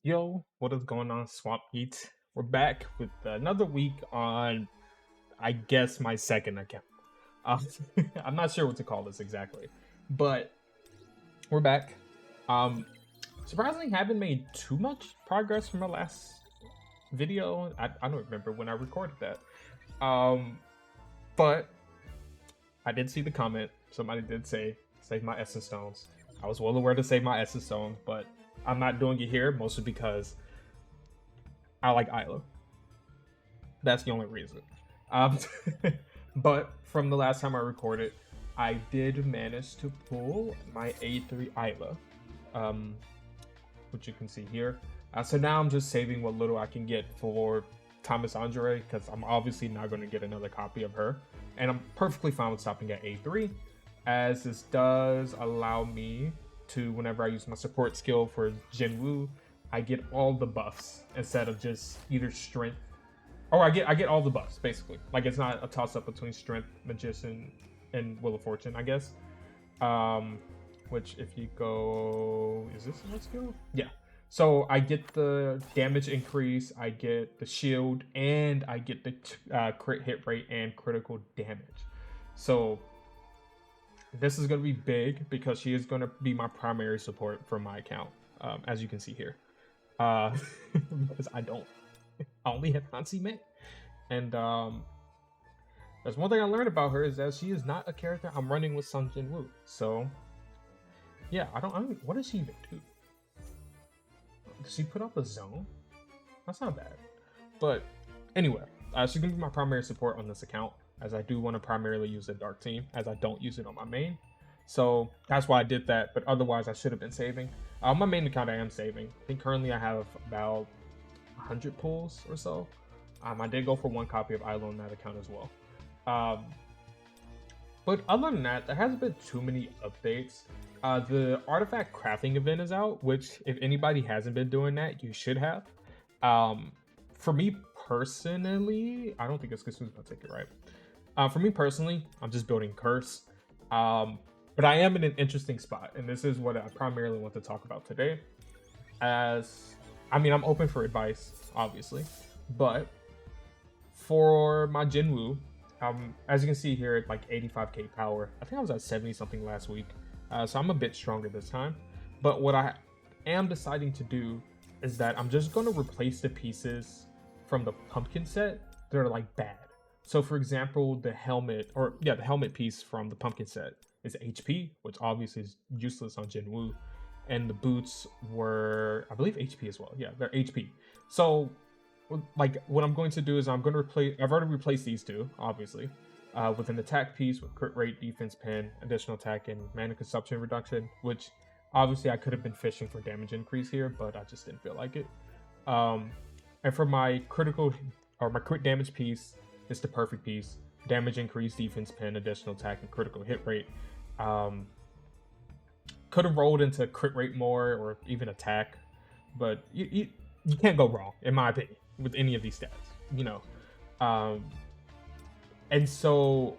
Yo, what is going on, Swamp Eat? We're back with another week on, I guess, my second account. Uh, I'm not sure what to call this exactly, but we're back. Um, Surprisingly, haven't made too much progress from my last video. I don't remember when I recorded that. But I did see the comment. Somebody did say, save my Essence Stones. I was well aware to save my Essence Stones, but I'm not doing it here, mostly because I like Isla. That's the only reason. Um, but from the last time I recorded, I did manage to pull my A3 Isla, um, which you can see here. So now I'm just saving what little I can get for Thomas Andre, because I'm obviously not going to get another copy of her. And I'm perfectly fine with stopping at A3, as this does allow me to, whenever I use my support skill for Jinwoo, I get all the buffs instead of just either strength. Or I get all the buffs basically. Like it's not a toss up between strength, magician, and Wheel of Fortune, I guess. Which if you go, is this what skill? Yeah. So I get the damage increase, I get the shield, and I get the crit hit rate and critical damage. So this is going to be big because she is going to be my primary support for my account, as you can see here. Because I only have Hansi Mei. And there's one thing I learned about her is that she is not a character I'm running with Sun Jinwoo. So yeah, I don't what does she even do? Does she put up a zone? That's not bad. But anyway, she's gonna be my primary support on this account, as I do want to primarily use the Dark Team, as I don't use it on my main. So that's why I did that, but otherwise I should have been saving. On my main account I am saving. I think currently I have about 100 pulls or so. I did go for one copy of Isla on that account as well. But other than that, there hasn't been too many updates. The artifact crafting event is out, which if anybody hasn't been doing that, you should have. For me personally, I don't think it's Kasu's gonna take it right. For me personally, I'm just building Curse. But I am in an interesting spot, and this is what I primarily want to talk about today. I'm open for advice, obviously, but for my Jinwoo, as you can see here at like 85k power, I think I was at 70 something last week, so I'm a bit stronger this time. But what I am deciding to do is that I'm just going to replace the pieces from the pumpkin set that are like bad. So for example, the helmet piece from the pumpkin set is HP, which obviously is useless on Jinwoo. And the boots were, I believe, HP as well. Yeah, they're HP. So, like, what I'm going to do is I'm going to replace. I've already replaced these two, obviously, with an attack piece with crit rate, defense pin, additional attack, and mana consumption reduction. Which, obviously, I could have been fishing for damage increase here, but I just didn't feel like it. And for my critical or my crit damage piece, it's the perfect piece. Damage increase, defense pin, additional attack, and critical hit rate. Could have rolled into crit rate more or even attack, but you can't go wrong, in my opinion, with any of these stats, and so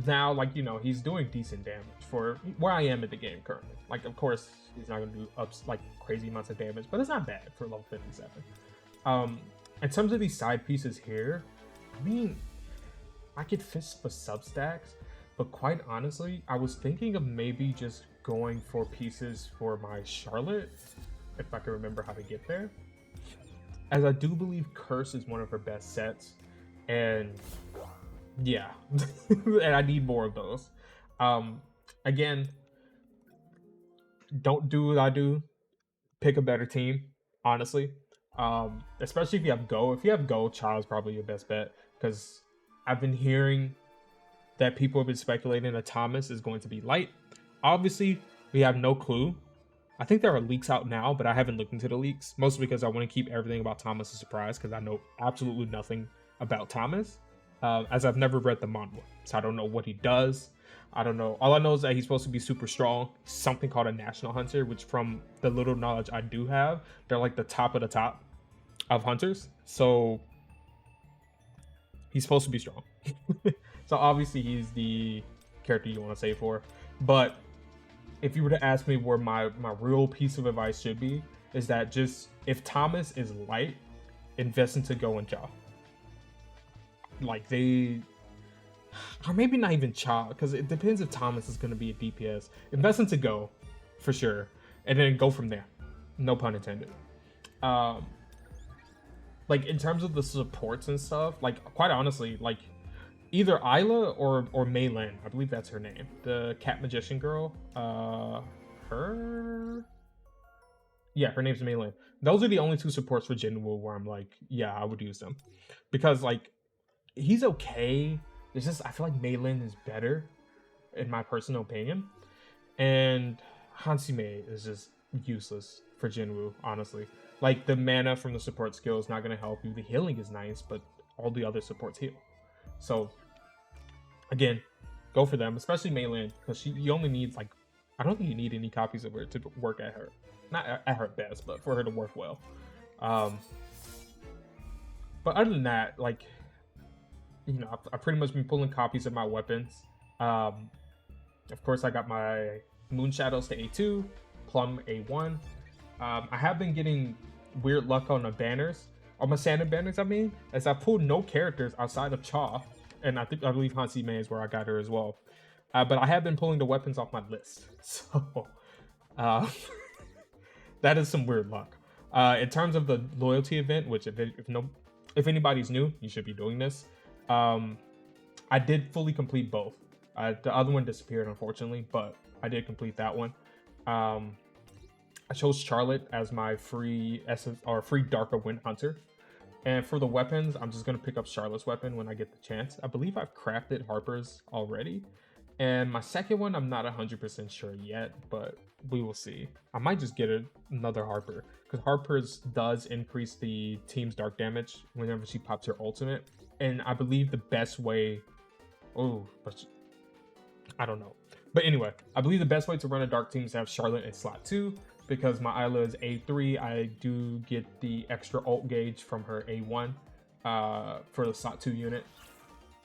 now, like, he's doing decent damage for where I am in the game currently. Like, of course, he's not going to do like crazy amounts of damage, but it's not bad for level 57. In terms of these side pieces here, I could fist for substacks, but quite honestly, I was thinking of maybe just going for pieces for my Charlotte, if I can remember how to get there. As I do believe Curse is one of her best sets, and yeah, and I need more of those. Again, don't do what I do. Pick a better team, honestly. Especially if you have Go. If you have Go, Child's probably your best bet, because I've been hearing that people have been speculating that Thomas is going to be light. Obviously, we have no clue. I think there are leaks out now, but I haven't looked into the leaks, mostly because I want to keep everything about Thomas a surprise, because I know absolutely nothing about Thomas, as I've never read the manga, so I don't know what he does. I don't know. All I know is that he's supposed to be super strong, something called a national hunter, which from the little knowledge I do have, they're like the top of the top of hunters, so he's supposed to be strong. So obviously he's the character you want to save for, but if you were to ask me where my real piece of advice should be, is that just if Thomas is light, invest into Go and Cha. Like they, or maybe not even Cha, because it depends if Thomas is going to be a DPS. Invest into Go, for sure, and then go from there. No pun intended. Like in terms of the supports and stuff, like quite honestly, like either Isla or Mei Lin, I believe that's her name, the cat magician girl. Her name's Mei Lin. Those are the only two supports for Jinwoo where I'm like, yeah, I would use them, because like he's okay. It's just I feel like Mei Lin is better, in my personal opinion, and Hansime is just useless for Jinwoo, honestly. Like the mana from the support skill is not going to help you. The healing is nice, but all the other supports heal. So again, go for them, especially Mei Lin, because you only need like, I don't think you need any copies of her to work at her, not at her best, but for her to work well. But other than that, like, you know, I've pretty much been pulling copies of my weapons. Of course, I got my Moon Shadows to A2, Plum A1. I have been getting weird luck on the banners, on my Santa banners, I mean, as I pulled no characters outside of Cha, and I believe Hansi Mei is where I got her as well. But I have been pulling the weapons off my list, so that is some weird luck. In terms of the loyalty event, which if anybody's new, you should be doing this. I did fully complete both. The other one disappeared, unfortunately, but I did complete that one. I chose Charlotte as my free Darker Wind Hunter. And for the weapons, I'm just going to pick up Charlotte's weapon when I get the chance. I believe I've crafted Harper's already. And my second one, I'm not 100% sure yet, but we will see. I might just get another Harper, because Harper's does increase the team's dark damage whenever she pops her ultimate. And I believe the best way... but I don't know. But anyway, I believe the best way to run a dark team is to have Charlotte in slot 2. Because my Isla is A3, I do get the extra ult gauge from her A1 for the slot 2 unit.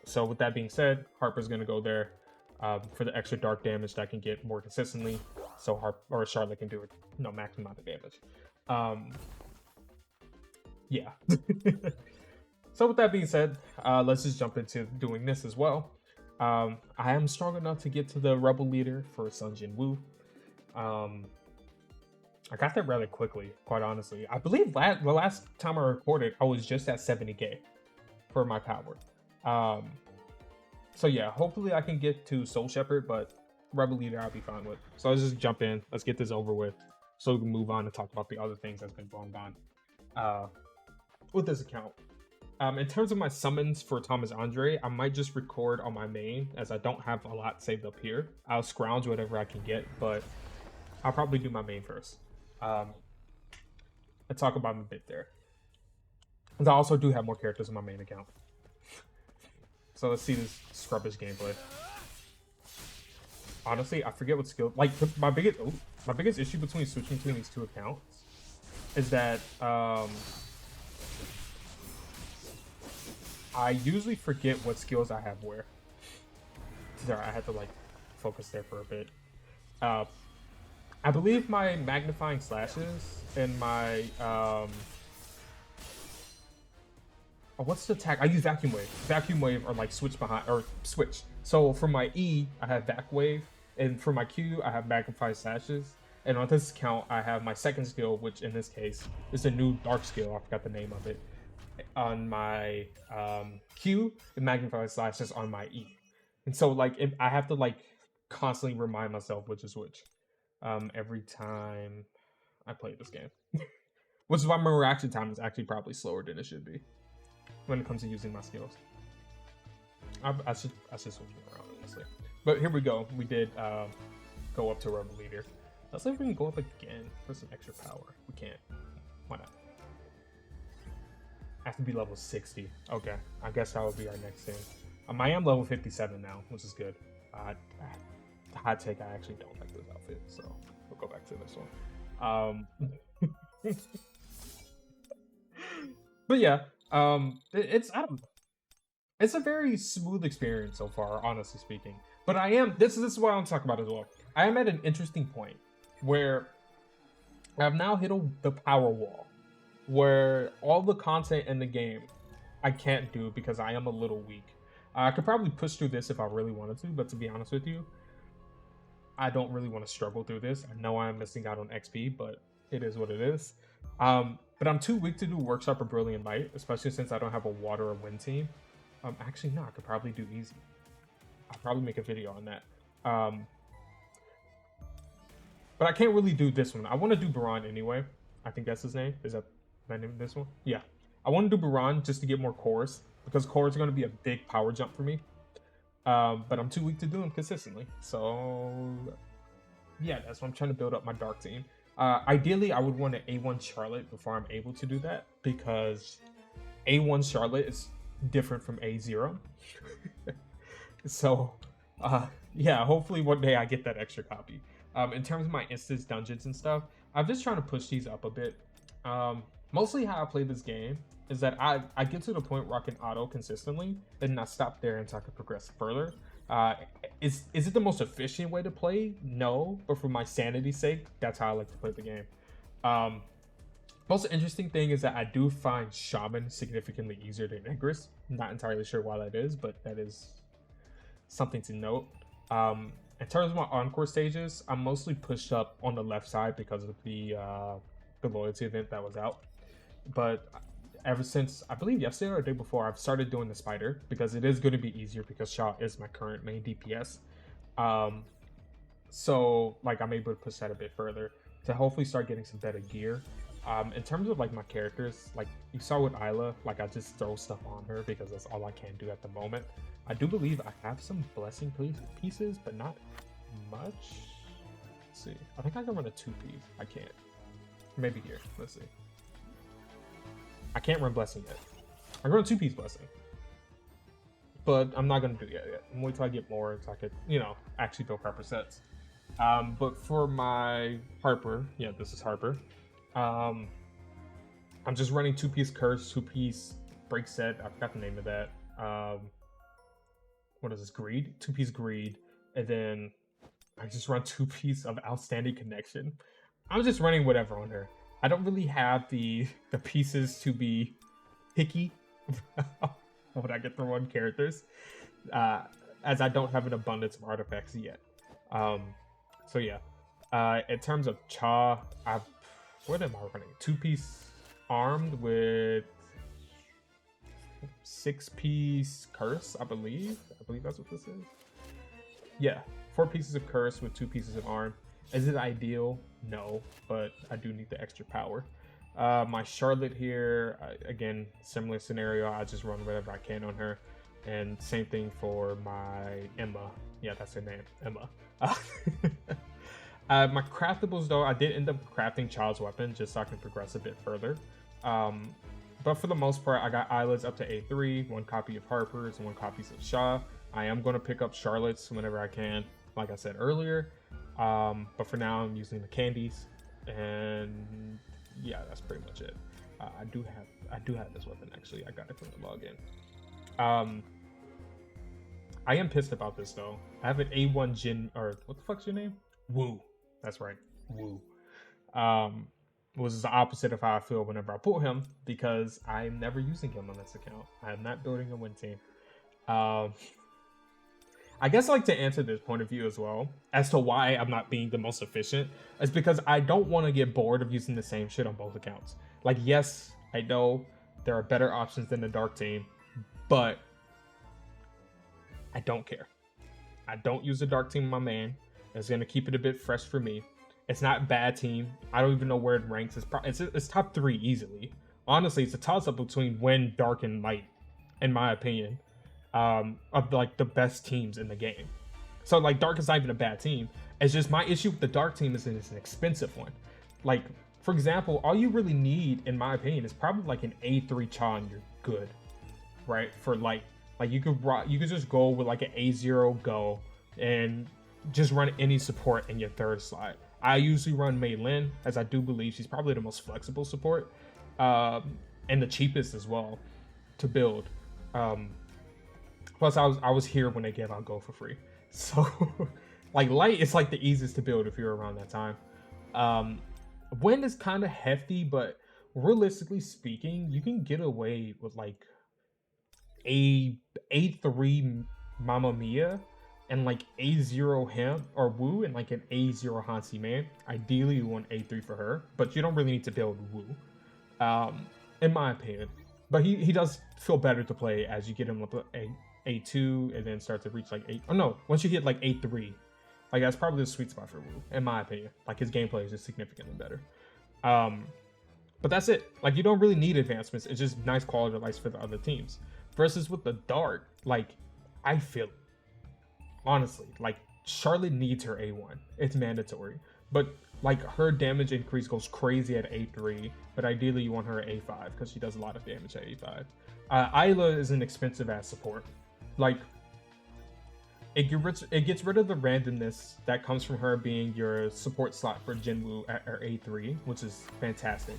So with that being said, Harper's going to go there for the extra dark damage that I can get more consistently. So Charlotte can do a max amount of damage. Yeah. So with that being said, let's just jump into doing this as well. I am strong enough to get to the Rebel Leader for Sun Jinwoo. I got that rather quickly, quite honestly. I believe the last time I recorded, I was just at 70k for my power. So yeah, hopefully I can get to Soul Shepherd, but Rebel Leader I'll be fine with. So let's just jump in. Let's get this over with so we can move on and talk about the other things that's been going on with this account. In terms of my summons for Thomas Andre, I might just record on my main, as I don't have a lot saved up here. I'll scrounge whatever I can get, but I'll probably do my main first. I'll talk about them a bit there. And I also do have more characters on my main account. So let's see this Scrubbish gameplay. Honestly, I forget what skill. Like my biggest issue switching between these two accounts is that I usually forget what skills I have where. Sorry, I had to like focus there for a bit. I believe my magnifying slashes and my what's the attack? I use vacuum wave. Vacuum wave are like switch. So for my E, I have vac wave, and for my Q, I have magnifying slashes. And on this account, I have my second skill, which in this case is a new dark skill. I forgot the name of it. On my Q, and magnifying slashes on my E. And so like I have to like constantly remind myself which is which. Every time I play this game. Which is why my reaction time is actually probably slower than it should be when it comes to using my skills. I should switch them around, honestly. But here we go. We did go up to Rebel Leader. Let's see if we can go up again for some extra power. We can't. Why not? I have to be level 60. Okay, I guess that will be our next thing. I am level 57 now, which is good. Hot take, I actually don't like this outfit, so we'll go back to this one. But yeah, it's a very smooth experience so far, honestly speaking. But this is what I'm talking about as well. I am at an interesting point where I've now hit the power wall, where all the content in the game I can't do because I am a little weak. I could probably push through this if I really wanted to, but to be honest with you, I don't really want to struggle through this. I know I'm missing out on XP, but it is what it is. But I'm too weak to do Workshop or Brilliant Light, especially since I don't have a water or wind team. Actually, no, I could probably do easy. I'll probably make a video on that. But I can't really do this one. I want to do Baron anyway. I think that's his name. Is that my name? This one? Yeah. I want to do Baron just to get more cores, because cores are going to be a big power jump for me. But I'm too weak to do them consistently. So yeah, that's why I'm trying to build up my dark team. Ideally, I would want an A1 Charlotte before I'm able to do that, because A1 Charlotte is different from A0. So yeah, hopefully one day I get that extra copy. In terms of my instance dungeons and stuff, I'm just trying to push these up a bit. Mostly how I play this game is that I get to the point where I can auto consistently and I stop there until I can progress further. Is it the most efficient way to play? No, but for my sanity's sake, that's how I like to play the game. Most interesting thing is that I do find Shaman significantly easier than Ingress. Not entirely sure why that is, but that is something to note. In terms of my encore stages, I'm mostly pushed up on the left side because of the loyalty event that was out. But ever since, I believe yesterday or the day before, I've started doing the spider because it is going to be easier because Shaw is my current main DPS. So like I'm able to push that a bit further to hopefully start getting some better gear. In terms of like my characters, like you saw with Isla, like I just throw stuff on her because that's all I can do at the moment. I do believe I have some blessing pieces, but not much. Let's see. I think I can run a 2-piece. I can't. Maybe here. Let's see. I can't run blessing yet. I can run a 2-piece blessing, but I'm not gonna do that yet. I'm wait till I get more so I could, you know, actually build proper sets. But for my Harper, yeah, this is Harper. I'm just running 2-piece curse, 2-piece break set. I forgot the name of that. What is this? Greed? 2-piece greed, and then I just run 2-piece of outstanding connection. I'm just running whatever on her. I don't really have the pieces to be picky when I get to run characters, as I don't have an abundance of artifacts yet. So yeah. In terms of Cha, what am I running? 2-piece armed with 6-piece curse, I believe. I believe that's what this is. Yeah, 4 pieces of curse with 2 pieces of arm. Is it ideal? No, but I do need the extra power. My Charlotte here, again, similar scenario. I just run whatever I can on her. And same thing for my Emma. Yeah, that's her name, Emma. My craftables, though, I did end up crafting Child's Weapon just so I can progress a bit further. But for the most part, I got Isla's up to A3, 1 copy of Harper's, and 1 copy of Shaw. I am going to pick up Charlotte's whenever I can, like I said earlier. But for now, I'm using the candies, and yeah, that's pretty much it. I do have this weapon actually. I got it from the login. I am pissed about this though. I have an A1 Jin, or what the fuck's your name? Wu. That's right, Wu. Was the opposite of how I feel whenever I pull him, because I'm never using him on this account. I am not building a win team. I guess I like to answer this point of view as well as to why I'm not being the most efficient. It's because I don't want to get bored of using the same shit on both accounts. Like, yes, I know there are better options than the dark team, but I don't care. I don't use the dark team in my main. It's going to keep it a bit fresh for me. It's not a bad team. I don't even know where it ranks. It's top 3 easily. Honestly, it's a toss-up between Wind, Dark, and Light, in my opinion, of like the best teams in the game. So like Dark is not even a bad team. It's just my issue with the Dark team is that it's an expensive one. Like, for example, all you really need, in my opinion, is probably like an A3 Cha and you're good, right? For Light. Like you could just go with like an A0 Go and just run any support in your 3rd slot. I usually run Mei Lin, as I do believe she's probably the most flexible support, and the cheapest as well to build. Plus, I was here when they gave out Go for free, so like Light is like the easiest to build if you're around that time. Wind is kind of hefty, but realistically speaking, you can get away with like A3 Mamma Mia and like A0 Him or Wu and like an A0 Hansi Man. Ideally, you want A3 for her, but you don't really need to build Wu, in my opinion. But he does feel better to play as you get him up A2 and then start to reach like 8. Oh no, once you hit like A3, like that's probably the sweet spot for Wu, in my opinion. Like his gameplay is just significantly better. But that's it. Like you don't really need advancements. It's just nice quality of life for the other teams. Versus with the dart, like I feel it. Honestly, like Charlotte needs her A1. It's mandatory. But like her damage increase goes crazy at A3, but ideally you want her at A5 because she does a lot of damage at A5. Isla is an expensive ass support. Like it gets rid of the randomness that comes from her being your support slot for Jinwoo at her A3, which is fantastic.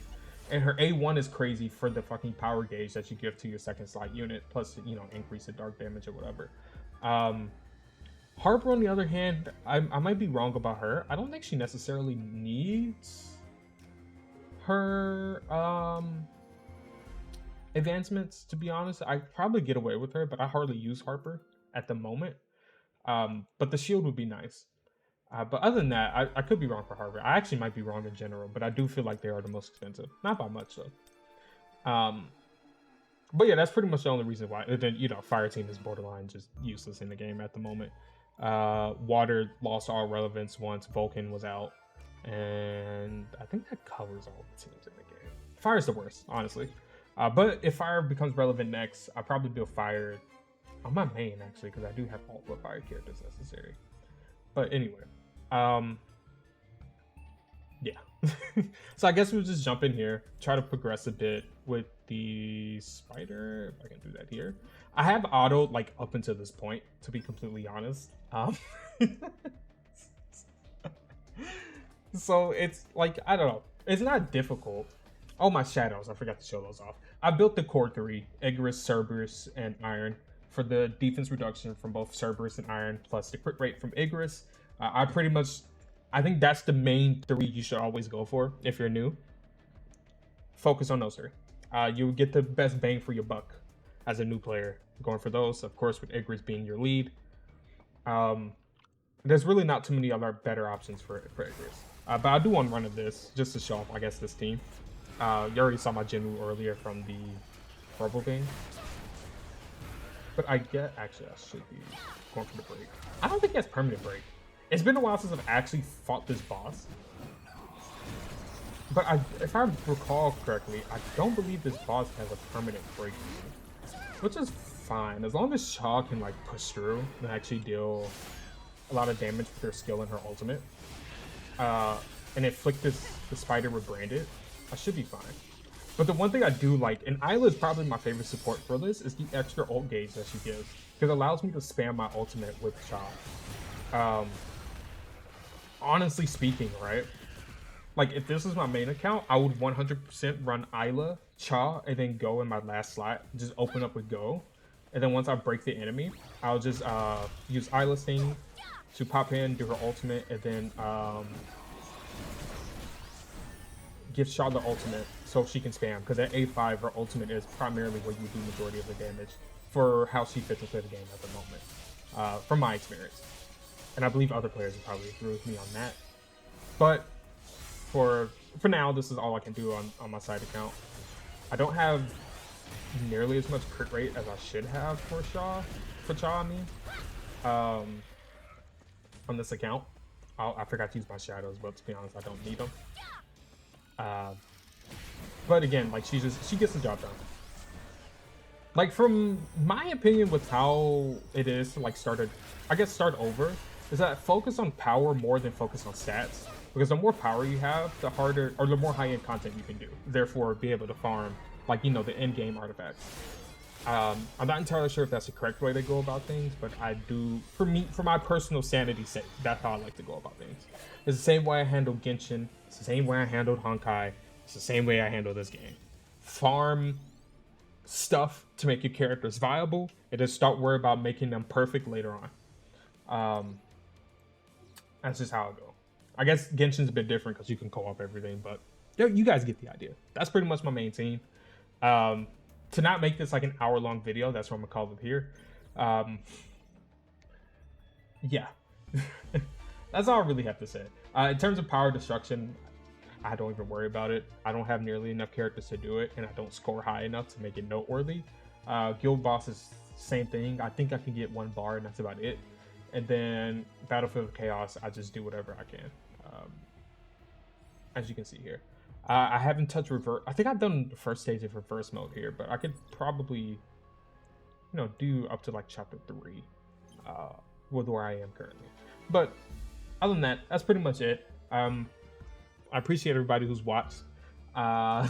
And her A1 is crazy for the fucking power gauge that you give to your second slot unit, plus, you know, increase the dark damage or whatever. Harper, on the other hand, I might be wrong about her. I don't think she necessarily needs her advancements, to be honest. I probably get away with her, but I hardly use Harper at the moment. But the shield would be nice. But other than that, I could be wrong for Harper. I actually might be wrong in general, but I do feel like they are the most expensive. Not by much, though. But yeah, that's pretty much the only reason why. And then, you know, Fire Team is borderline just useless in the game at the moment. Water lost all relevance once Vulcan was out. And I think that covers all the teams in the game. Fire's the worst, honestly. But if Fire becomes relevant next, I'll probably build Fire on my main, actually, because I do have all the Fire characters necessary. But anyway, yeah. So I guess we'll just jump in here, try to progress a bit with the spider, if I can do that here. I have auto like up until this point, to be completely honest. So it's like, I don't know, it's not difficult. Oh, my shadows, I forgot to show those off. I built the core 3, Igris, Cerberus, and Iron for the defense reduction from both Cerberus and Iron, plus the crit rate from Igris. I think that's the main 3 you should always go for if you're new. Focus on those 3. You'll get the best bang for your buck as a new player going for those, of course, with Igris being your lead. There's really not too many other better options for Igris. But I do want to run of this just to show off, I guess, this team. You already saw my Jinwoo earlier from the Purple game. But I get, actually, I should be going for the break. I don't think he has permanent break. It's been a while since I've actually fought this boss. But if I recall correctly, I don't believe this boss has a permanent break, which is fine. As long as Shaw can like push through and actually deal a lot of damage with her skill and her ultimate, and inflict the spider with Branded, I should be fine. But the one thing I do like, and Isla is probably my favorite support for this, is the extra ult gauge that she gives. Because it allows me to spam my ultimate with Cha. Honestly speaking, right? Like, if this was my main account, I would 100% run Isla, Cha, and then Go in my last slot. Just open up with Go. And then once I break the enemy, I'll just use Isla's thing to pop in, do her ultimate, and then give Shaw the ultimate so she can spam, because at A5 her ultimate is primarily where you do majority of the damage for how she fits into the game at the moment, from my experience. And I believe other players will probably agree with me on that. But for now, this is all I can do on my side account. I don't have nearly as much crit rate as I should have for Cha, I mean, on this account. I forgot to use my shadows, but to be honest, I don't need them. But again, like she gets the job done. Like, from my opinion with how it is to like start over, is that focus on power more than focus on stats. Because the more power you have, the harder, or the more high-end content you can do. Therefore, be able to farm, like, you know, the end-game artifacts. I'm not entirely sure if that's the correct way to go about things, but I do, for my personal sanity's sake, that's how I like to go about things. It's the same way I handled Genshin. It's the same way I handled Honkai. It's the same way I handle this game. Farm stuff to make your characters viable, and just start worrying about making them perfect later on. That's just how I go. I guess Genshin's a bit different because you can co-op everything, but you guys get the idea. That's pretty much my main theme. To not make this like an hour-long video, that's what I'm gonna call it here. Yeah, that's all I really have to say. In terms of power destruction, I don't even worry about it. I don't have nearly enough characters to do it, and I don't score high enough to make it noteworthy. Guild bosses, same thing. I think I can get 1 bar, and that's about it. And then Battlefield of Chaos, I just do whatever I can. As you can see here, I haven't touched reverse. I think I've done the first stage of reverse mode here, but I could probably, do up to like chapter 3, with where I am currently. But other than that, that's pretty much it. I appreciate everybody who's watched. I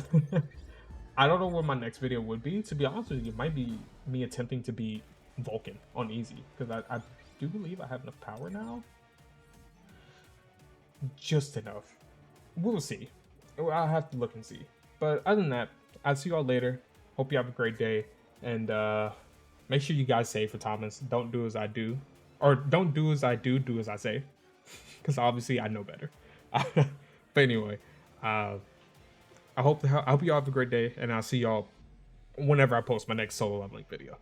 don't know what my next video would be. To be honest with you, it might be me attempting to beat Vulcan on easy, because I do believe I have enough power now. Just enough. We'll see. I'll have to look and see. But other than that, I'll see y'all later. Hope you have a great day. And make sure you guys say for Thomas, don't do as I do. Or don't do as I do as I say. Because obviously I know better. But anyway, I hope y'all have a great day. And I'll see y'all whenever I post my next solo leveling video.